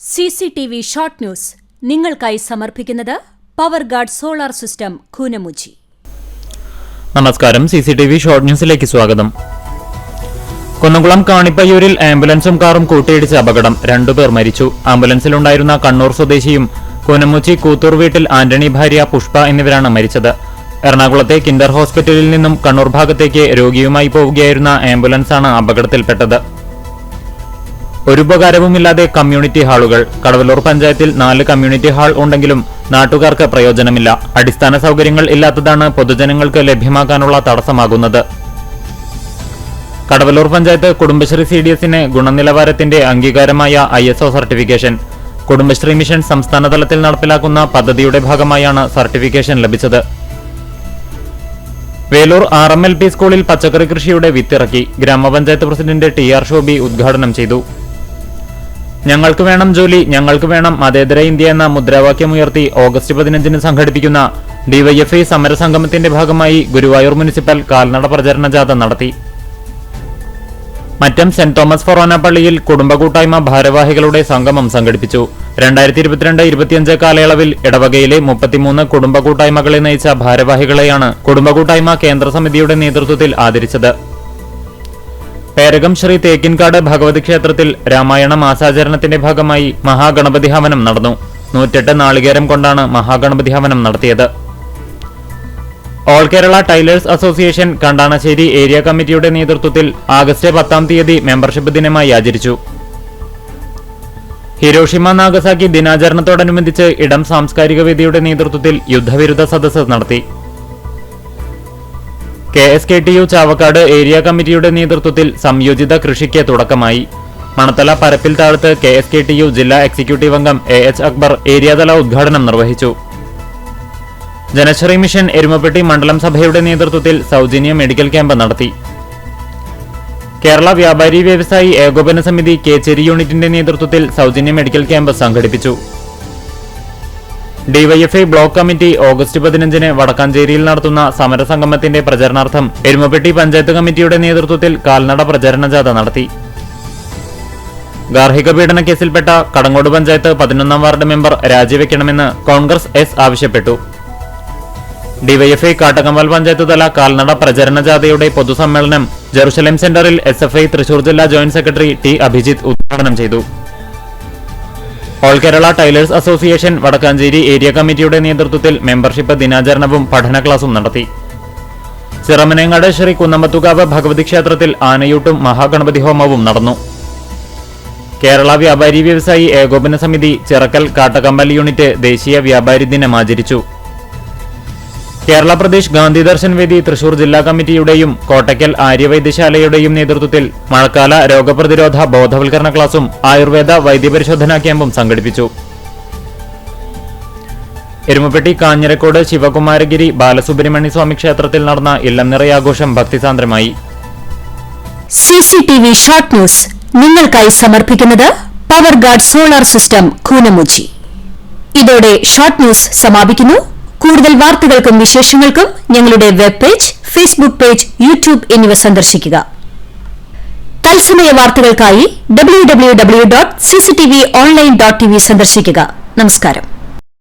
CCTV short news നിങ്ങൾക്കായി സമർപ്പിക്കുന്നത് power guard solar system Koonamuchi. നമസ്കാരം, CCTV ഷോർട്ട് ന്യൂസിലേക്ക് സ്വാഗതം. കുന്നംകുളം കാണിപ്പയ്യൂരിൽ ആംബുലൻസും കാറും കൂട്ടിയിടിച്ച് അപകടം, 2 പേർ മരിച്ചു. ആംബുലൻസിലുണ്ടായിരുന്ന കണ്ണൂർ സ്വദേശിയും കൂനമുച്ചി കൂത്തൂർ വീട്ടിൽ ആന്റണി ഭാര്യ പുഷ്പ എന്നിവരാണ് മരിച്ചത്. എറണാകുളത്തെ കിൻഡർ ഹോസ്പിറ്റലിൽ നിന്നും കണ്ണൂർ ഭാഗത്തേക്ക് രോഗിയുമായി പോവുകയായിരുന്ന ആംബുലൻസാണ് അപകടത്തിൽപ്പെട്ടത്. ഒരു ഉപകാരവുമില്ലാതെ കമ്മ്യൂണിറ്റി ഹാളുകൾ. കടവല്ലൂർ പഞ്ചായത്തിൽ 4 കമ്മ്യൂണിറ്റി ഹാൾ ഉണ്ടെങ്കിലും നാട്ടുകാർക്ക് പ്രയോജനമില്ല. അടിസ്ഥാന സൗകര്യങ്ങൾ ഇല്ലാത്തതാണ് പൊതുജനങ്ങൾക്ക് ലഭ്യമാക്കാനുള്ള തടസ്സമാകുന്നത്. കടവല്ലൂർ പഞ്ചായത്ത് കുടുംബശ്രീ CDSന് ഗുണനിലവാരത്തിന്റെ അംഗീകാരമായ ISO സർട്ടിഫിക്കേഷൻ. കുടുംബശ്രീ മിഷൻ സംസ്ഥാനതലത്തിൽ നടപ്പിലാക്കുന്ന പദ്ധതിയുടെ ഭാഗമായാണ് സർട്ടിഫിക്കേഷൻ ലഭിച്ചത്. വേലൂർ RMLP സ്കൂളിൽ പച്ചക്കറി കൃഷിയുടെ വിത്തിറക്കി. ഗ്രാമപഞ്ചായത്ത് പ്രസിഡന്റ് TR ഷോബി ഉദ്ഘാടനം ചെയ്തു. ഞങ്ങൾക്ക് വേണം ജോലി, ഞങ്ങൾക്ക് വേണം മതേതര ഇന്ത്യ എന്ന മുദ്രാവാക്യമുയർത്തി ഓഗസ്റ്റ് 15 സംഘടിപ്പിക്കുന്ന DYFI സമരസംഗമത്തിന്റെ ഭാഗമായി ഗുരുവായൂർ മുനിസിപ്പൽ കാൽനട പ്രചരണ ജാഥ നടത്തി. മറ്റം സെന്റ് തോമസ് ഫൊറോന പള്ളിയിൽ കുടുംബ കൂട്ടായ്മ ഭാരവാഹികളുടെ സംഗമം സംഘടിപ്പിച്ചു. 2022-25 കാലയളവിൽ ഇടവകയിലെ 33 കുടുംബ കൂട്ടായ്മകളെ നയിച്ച ഭാരവാഹികളെയാണ് കുടുംബ കൂട്ടായ്മ കേന്ദ്ര സമിതിയുടെ നേതൃത്വത്തിൽ ആദരിച്ചത്. പേരകം ശ്രീ തേക്കിൻകാട് ഭഗവതി ക്ഷേത്രത്തിൽ രാമായണ മാസാചരണത്തിന്റെ ഭാഗമായി മഹാഗണപതി ഹവനം നടന്നു. 108 നാളികേരം കൊണ്ടാണ് മഹാഗണപതി ഹവനം നടത്തിയത്. All Kerala tailors association Kandanassery area കമ്മിറ്റിയുടെ നേതൃത്വത്തിൽ ആഗസ്റ്റ് 10 മെമ്പർഷിപ്പ് ദിനമായി ആചരിച്ചു. ഹിരോഷിമ നാഗസാക്കി ദിനാചരണത്തോടനുബന്ധിച്ച് ഇടം സാംസ്കാരിക വേദിയുടെ നേതൃത്വത്തിൽ യുദ്ധവിരുദ്ധ സദസ്സ് നടത്തി. KSKTU ചാവക്കാട് ഏരിയ കമ്മിറ്റിയുടെ നേതൃത്വത്തിൽ സംയോജിത കൃഷിക്ക് തുടക്കമായി. മണത്തല പരപ്പിൽ താഴത്ത് KSKTU ജില്ലാ എക്സിക്യൂട്ടീവ് അംഗം AH അക്ബർ ഏരിയാതല ഉദ്ഘാടനം നിർവഹിച്ചു. ജനശ്രീ മിഷൻ എരുമപ്പെട്ടി മണ്ഡലം സഭയുടെ നേതൃത്വത്തിൽ സൗജന്യ മെഡിക്കൽ ക്യാമ്പ് നടത്തി. കേരള വ്യാപാരി വ്യവസായി ഏകോപന സമിതി കേച്ചേരി യൂണിറ്റിന്റെ നേതൃത്വത്തിൽ സൗജന്യ മെഡിക്കൽ ക്യാമ്പ് സംഘടിപ്പിച്ചു. DYFI ബ്ലോക്ക് കമ്മിറ്റി ഓഗസ്റ്റ് 15 വടക്കാഞ്ചേരിയിൽ നടത്തുന്ന സമരസംഗമത്തിന്റെ പ്രചരണാർത്ഥം എരുമപ്പെട്ടി പഞ്ചായത്ത് കമ്മിറ്റിയുടെ നേതൃത്വത്തിൽ കാൽനട പ്രചരണ ജാഥ നടത്തി. ഗാർഹിക പീഡന കേസിൽപ്പെട്ട കടങ്ങോട് പഞ്ചായത്ത് 11 വാർഡ് മെമ്പർ രാജിവെക്കണമെന്ന് കോൺഗ്രസ് S ആവശ്യപ്പെട്ടു. DYFI കാട്ടകമ്പൽ പഞ്ചായത്ത് തല കാൽനട പ്രചരണ ജാഥയുടെ പൊതുസമ്മേളനം ജെറുസലേം സെന്ററിൽ SFI തൃശൂർ ജില്ലാ ജോയിന്റ് സെക്രട്ടറി T അഭിജിത്ത് ഉദ്ഘാടനം ചെയ്തു. All Kerala tailors association Vadakkanchery area കമ്മിറ്റിയുടെ നേതൃത്വത്തിൽ മെമ്പർഷിപ്പ് ദിനാചരണവും പഠന ക്ലാസും നടത്തി. ചിറമനേങ്ങാട് ശ്രീ കുന്നമ്പത്തുകാവ് ഭഗവതി ക്ഷേത്രത്തിൽ ആനയൂട്ടും മഹാഗണപതി ഹോമവും നടന്നു. കേരള വ്യാപാരി വ്യവസായി ഏകോപന സമിതി ചിറക്കൽ കാട്ടകമ്പൽ യൂണിറ്റ് ദേശീയ വ്യാപാരി ദിനം ആചരിച്ചു. കേരള പ്രദേശ് ഗാന്ധി ദർശൻ വേദി തൃശൂർ ജില്ലാ കമ്മിറ്റിയുടെയും കോട്ടയ്ക്കൽ ആര്യവൈദ്യശാലയുടെയും നേതൃത്വത്തിൽ മഴക്കാല രോഗപ്രതിരോധ ബോധവൽക്കരണ ക്ലാസും ആയുർവേദ വൈദ്യപരിശോധനാ ക്യാമ്പും സംഘടിപ്പിച്ചു. എരുമപ്പെട്ടി കാഞ്ഞിരക്കോട് ശിവകുമാരഗിരി ബാലസുബ്രഹ്മണ്യ സ്വാമി ക്ഷേത്രത്തിൽ നടന്ന ഇല്ലം നിറയാഘോഷം ഭക്തിസാന്ദ്രമായി. CCTV ഷോർട്ട് ന്യൂസ് നിങ്ങൾക്കായി സമർപ്പിക്കുന്നത് power guard solar system Koonamuchi. ഇതോടെ ഷോർട്ട് ന്യൂസ് സമാപിക്കുന്നു. കൂടുതൽ വാർത്തകൾക്കും വിശേഷങ്ങൾക്കും ഞങ്ങളുടെ web page, Facebook page, YouTube എന്നിവ സന്ദർശിക്കുക. തത്സമയ വാർത്തകൾക്കായി www.cctvonline.tv സന്ദർശിക്കുക. നമസ്കാരം.